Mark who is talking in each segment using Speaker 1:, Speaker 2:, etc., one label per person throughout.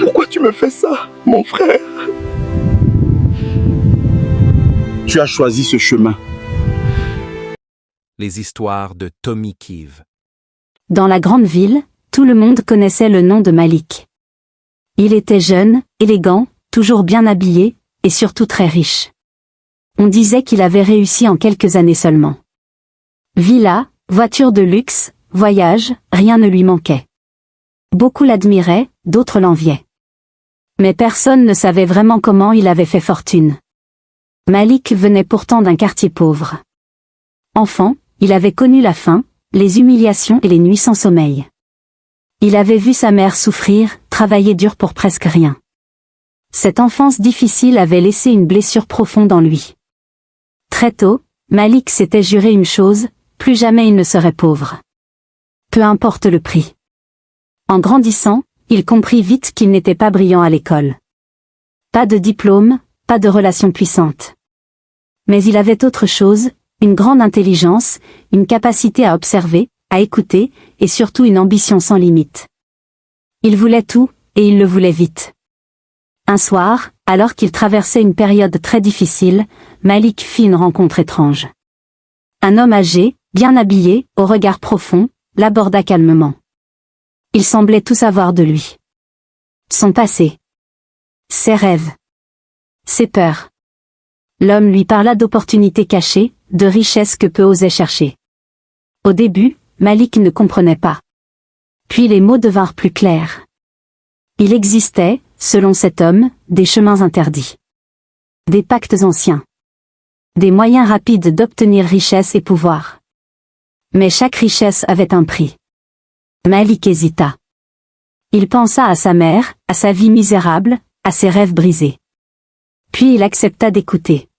Speaker 1: Pourquoi tu me fais ça, mon frère? Tu as choisi ce chemin.
Speaker 2: Les histoires de Tommy Kive.
Speaker 3: Dans la grande ville, tout le monde connaissait le nom de Malik. Il était jeune, élégant, toujours bien habillé, et surtout très riche. On disait qu'il avait réussi en quelques années seulement. Villa, voiture de luxe, voyage, rien ne lui manquait. Beaucoup l'admiraient, d'autres l'enviaient. Mais personne ne savait vraiment comment il avait fait fortune. Malik venait pourtant d'un quartier pauvre. Enfant, il avait connu la faim, les humiliations et les nuits sans sommeil. Il avait vu sa mère souffrir, travailler dur pour presque rien. Cette enfance difficile avait laissé une blessure profonde en lui. Très tôt, Malik s'était juré une chose, plus jamais il ne serait pauvre. Peu importe le prix. En grandissant, il comprit vite qu'il n'était pas brillant à l'école. Pas de diplôme, pas de relations puissantes. Mais il avait autre chose, une grande intelligence, une capacité à observer, à écouter, et surtout une ambition sans limite. Il voulait tout, et il le voulait vite. Un soir, alors qu'il traversait une période très difficile, Malik fit une rencontre étrange. Un homme âgé, bien habillé, au regard profond, l'aborda calmement. Il semblait tout savoir de lui. Son passé. Ses rêves. Ses peurs. L'homme lui parla d'opportunités cachées, de richesses que peu osaient chercher. Au début, Malik ne comprenait pas. Puis les mots devinrent plus clairs. Il existait, selon cet homme, des chemins interdits. Des pactes anciens. Des moyens rapides d'obtenir richesse et pouvoir. Mais chaque richesse avait un prix. Malik hésita. Il pensa à sa mère, à sa vie misérable, à ses rêves brisés. Puis il accepta d'écouter.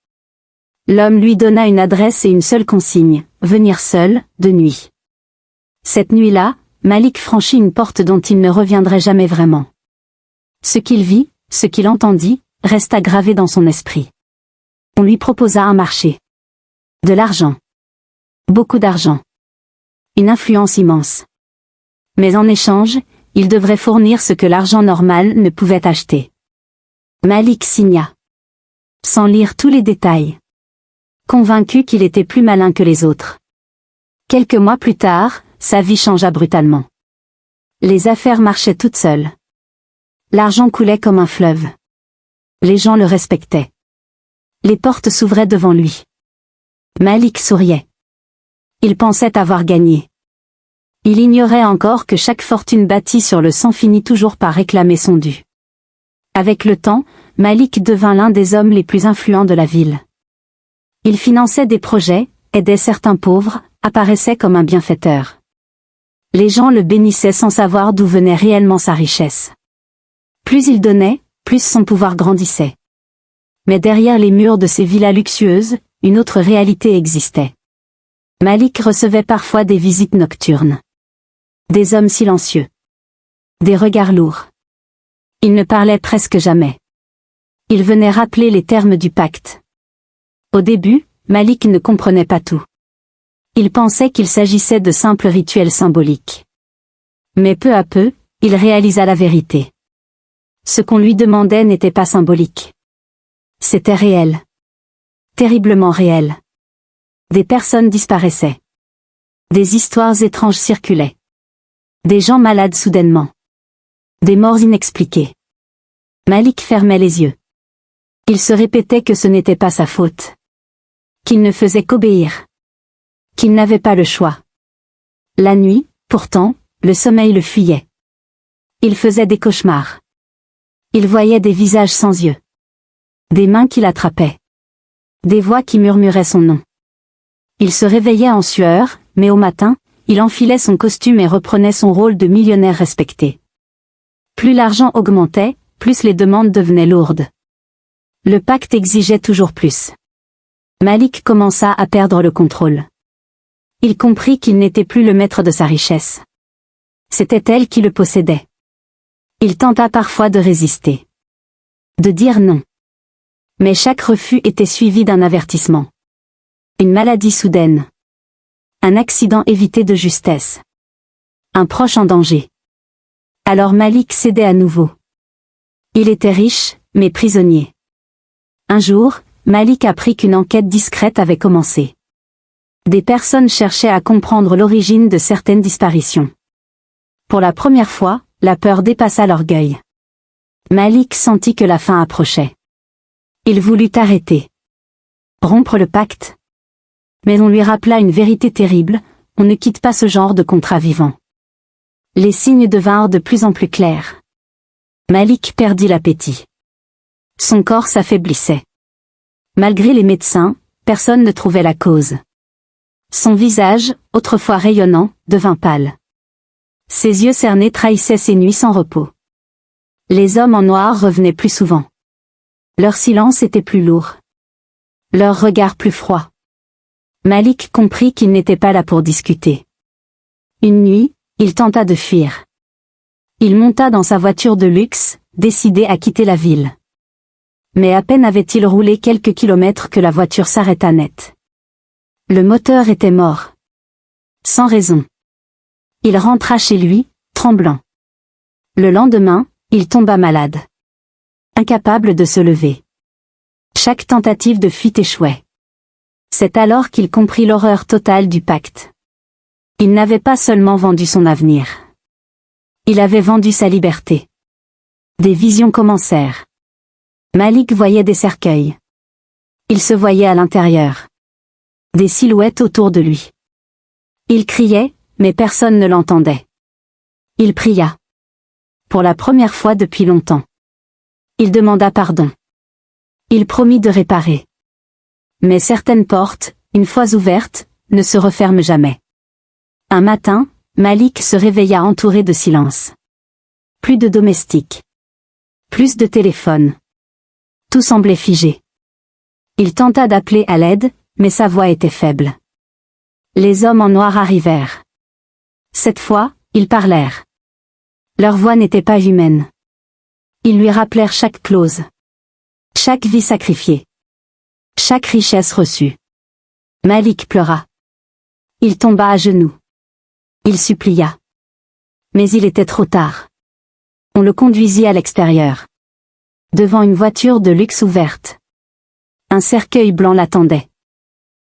Speaker 3: L'homme lui donna une adresse et une seule consigne, venir seul, de nuit. Cette nuit-là, Malik franchit une porte dont il ne reviendrait jamais vraiment. Ce qu'il vit, ce qu'il entendit, resta gravé dans son esprit. On lui proposa un marché. De l'argent. Beaucoup d'argent. Une influence immense. Mais en échange, il devrait fournir ce que l'argent normal ne pouvait acheter. Malik signa. Sans lire tous les détails. Convaincu qu'il était plus malin que les autres. Quelques mois plus tard, sa vie changea brutalement. Les affaires marchaient toutes seules. L'argent coulait comme un fleuve. Les gens le respectaient. Les portes s'ouvraient devant lui. Malik souriait. Il pensait avoir gagné. Il ignorait encore que chaque fortune bâtie sur le sang finit toujours par réclamer son dû. Avec le temps, Malik devint l'un des hommes les plus influents de la ville. Il finançait des projets, aidait certains pauvres, apparaissait comme un bienfaiteur. Les gens le bénissaient sans savoir d'où venait réellement sa richesse. Plus il donnait, plus son pouvoir grandissait. Mais derrière les murs de ces villas luxueuses, une autre réalité existait. Malik recevait parfois des visites nocturnes. Des hommes silencieux. Des regards lourds. Il ne parlait presque jamais. Il venait rappeler les termes du pacte. Au début, Malik ne comprenait pas tout. Il pensait qu'il s'agissait de simples rituels symboliques. Mais peu à peu, il réalisa la vérité. Ce qu'on lui demandait n'était pas symbolique. C'était réel. Terriblement réel. Des personnes disparaissaient. Des histoires étranges circulaient. Des gens malades soudainement. Des morts inexpliquées. Malik fermait les yeux. Il se répétait que ce n'était pas sa faute. Qu'il ne faisait qu'obéir. Qu'il n'avait pas le choix. La nuit, pourtant, le sommeil le fuyait. Il faisait des cauchemars. Il voyait des visages sans yeux. Des mains qui l'attrapaient. Des voix qui murmuraient son nom. Il se réveillait en sueur, mais au matin, il enfilait son costume et reprenait son rôle de millionnaire respecté. Plus l'argent augmentait, plus les demandes devenaient lourdes. Le pacte exigeait toujours plus. Malik commença à perdre le contrôle. Il comprit qu'il n'était plus le maître de sa richesse. C'était elle qui le possédait. Il tenta parfois de résister. De dire non. Mais chaque refus était suivi d'un avertissement. Une maladie soudaine. Un accident évité de justesse. Un proche en danger. Alors Malik cédait à nouveau. Il était riche, mais prisonnier. Un jour, Malik apprit qu'une enquête discrète avait commencé. Des personnes cherchaient à comprendre l'origine de certaines disparitions. Pour la première fois, la peur dépassa l'orgueil. Malik sentit que la fin approchait. Il voulut arrêter. Rompre le pacte. Mais on lui rappela une vérité terrible, on ne quitte pas ce genre de contrat vivant. Les signes devinrent de plus en plus clairs. Malik perdit l'appétit. Son corps s'affaiblissait. Malgré les médecins, personne ne trouvait la cause. Son visage, autrefois rayonnant, devint pâle. Ses yeux cernés trahissaient ses nuits sans repos. Les hommes en noir revenaient plus souvent. Leur silence était plus lourd. Leur regard plus froid. Malik comprit qu'il n'était pas là pour discuter. Une nuit, il tenta de fuir. Il monta dans sa voiture de luxe, décidé à quitter la ville. Mais à peine avait-il roulé quelques kilomètres que la voiture s'arrêta net. Le moteur était mort. Sans raison. Il rentra chez lui, tremblant. Le lendemain, il tomba malade. Incapable de se lever. Chaque tentative de fuite échouait. C'est alors qu'il comprit l'horreur totale du pacte. Il n'avait pas seulement vendu son avenir. Il avait vendu sa liberté. Des visions commencèrent. Malik voyait des cercueils. Il se voyait à l'intérieur. Des silhouettes autour de lui. Il criait, mais personne ne l'entendait. Il pria. Pour la première fois depuis longtemps. Il demanda pardon. Il promit de réparer. Mais certaines portes, une fois ouvertes, ne se referment jamais. Un matin, Malik se réveilla entouré de silence. Plus de domestiques. Plus de téléphones. Tout semblait figé. Il tenta d'appeler à l'aide, mais sa voix était faible. Les hommes en noir arrivèrent. Cette fois, ils parlèrent. Leur voix n'était pas humaine. Ils lui rappelèrent chaque clause. Chaque vie sacrifiée. Chaque richesse reçue. Malik pleura. Il tomba à genoux. Il supplia. Mais il était trop tard. On le conduisit à l'extérieur. Devant une voiture de luxe ouverte. Un cercueil blanc l'attendait.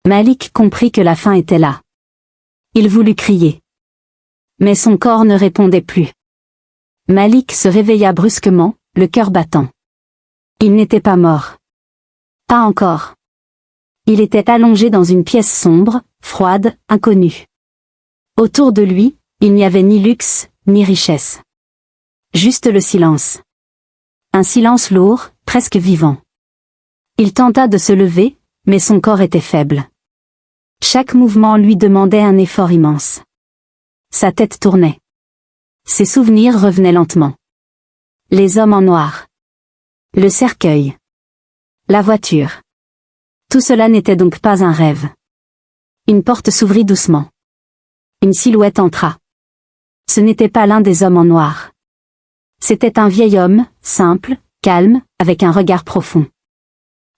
Speaker 3: Malik comprit que la fin était là. Il voulut crier. Mais son corps ne répondait plus. Malik se réveilla brusquement, le cœur battant. Il n'était pas mort. Pas encore. Il était allongé dans une pièce sombre, froide, inconnue. Autour de lui, il n'y avait ni luxe, ni richesse. Juste le silence. Un silence lourd, presque vivant. Il tenta de se lever, mais son corps était faible. Chaque mouvement lui demandait un effort immense. Sa tête tournait. Ses souvenirs revenaient lentement. Les hommes en noir. Le cercueil. La voiture. Tout cela n'était donc pas un rêve. Une porte s'ouvrit doucement. Une silhouette entra. Ce n'était pas l'un des hommes en noir. C'était un vieil homme, simple, calme, avec un regard profond.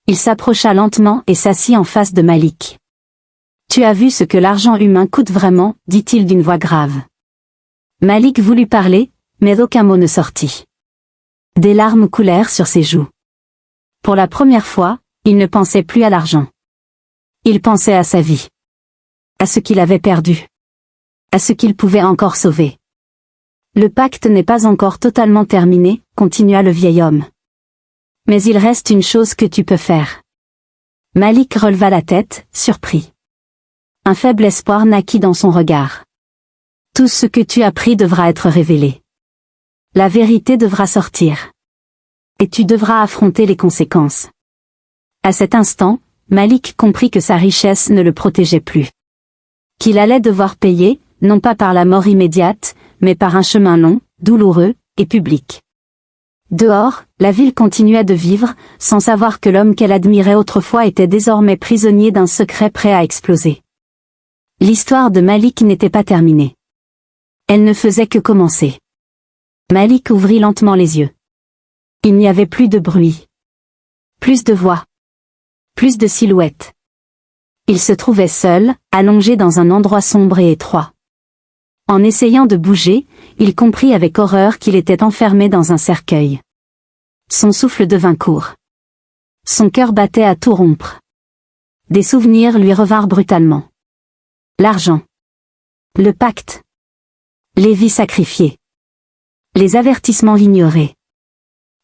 Speaker 3: Il s'approcha lentement et s'assit en face de Malik. « Tu as vu ce que l'argent humain coûte vraiment » dit-il d'une voix grave. Malik voulut parler, mais aucun mot ne sortit. Des larmes coulèrent sur ses joues. Pour la première fois, il ne pensait plus à l'argent. Il pensait à sa vie. À ce qu'il avait perdu. À ce qu'il pouvait encore sauver. Le pacte n'est pas encore totalement terminé, continua le vieil homme. Mais il reste une chose que tu peux faire. Malik releva la tête, surpris. Un faible espoir naquit dans son regard. Tout ce que tu as pris devra être révélé. La vérité devra sortir. Et tu devras affronter les conséquences. À cet instant, Malik comprit que sa richesse ne le protégeait plus. Qu'il allait devoir payer, non pas par la mort immédiate, mais par un chemin long, douloureux, et public. Dehors, la ville continuait de vivre, sans savoir que l'homme qu'elle admirait autrefois était désormais prisonnier d'un secret prêt à exploser. L'histoire de Malik n'était pas terminée. Elle ne faisait que commencer. Malik ouvrit lentement les yeux. Il n'y avait plus de bruit. Plus de voix. Plus de silhouettes. Il se trouvait seul, allongé dans un endroit sombre et étroit. En essayant de bouger, il comprit avec horreur qu'il était enfermé dans un cercueil. Son souffle devint court. Son cœur battait à tout rompre. Des souvenirs lui revinrent brutalement. L'argent. Le pacte. Les vies sacrifiées. Les avertissements ignorés.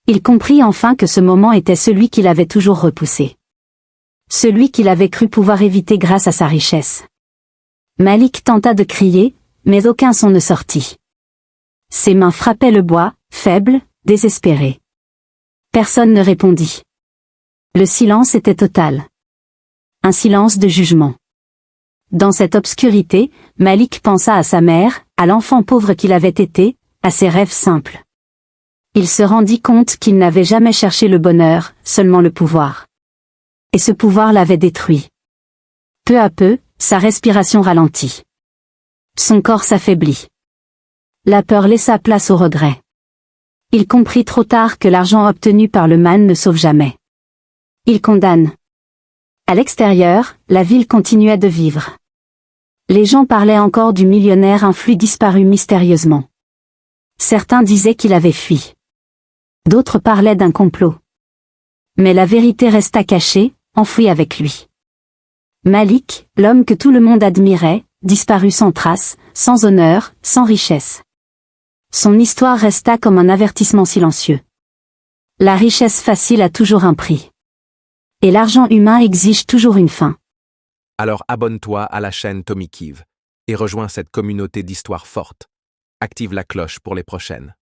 Speaker 3: Il comprit enfin que ce moment était celui qu'il avait toujours repoussé. Celui qu'il avait cru pouvoir éviter grâce à sa richesse. Malik tenta de crier, mais aucun son ne sortit. Ses mains frappaient le bois, faibles, désespérées. Personne ne répondit. Le silence était total. Un silence de jugement. Dans cette obscurité, Malik pensa à sa mère, à l'enfant pauvre qu'il avait été, à ses rêves simples. Il se rendit compte qu'il n'avait jamais cherché le bonheur, seulement le pouvoir. Et ce pouvoir l'avait détruit. Peu à peu, sa respiration ralentit. Son corps s'affaiblit. La peur laissa place au regret. Il comprit trop tard que l'argent obtenu par le mal ne sauve jamais. Il condamne. À l'extérieur, la ville continuait de vivre. Les gens parlaient encore du millionnaire influi disparu mystérieusement. Certains disaient qu'il avait fui. D'autres parlaient d'un complot. Mais la vérité resta cachée, enfouie avec lui. Malik, l'homme que tout le monde admirait, disparut sans trace, sans honneur, sans richesse. Son histoire resta comme un avertissement silencieux. La richesse facile a toujours un prix. Et l'argent humain exige toujours une fin.
Speaker 2: Alors abonne-toi à la chaîne Tommy Kiv et rejoins cette communauté d'histoires fortes. Active la cloche pour les prochaines.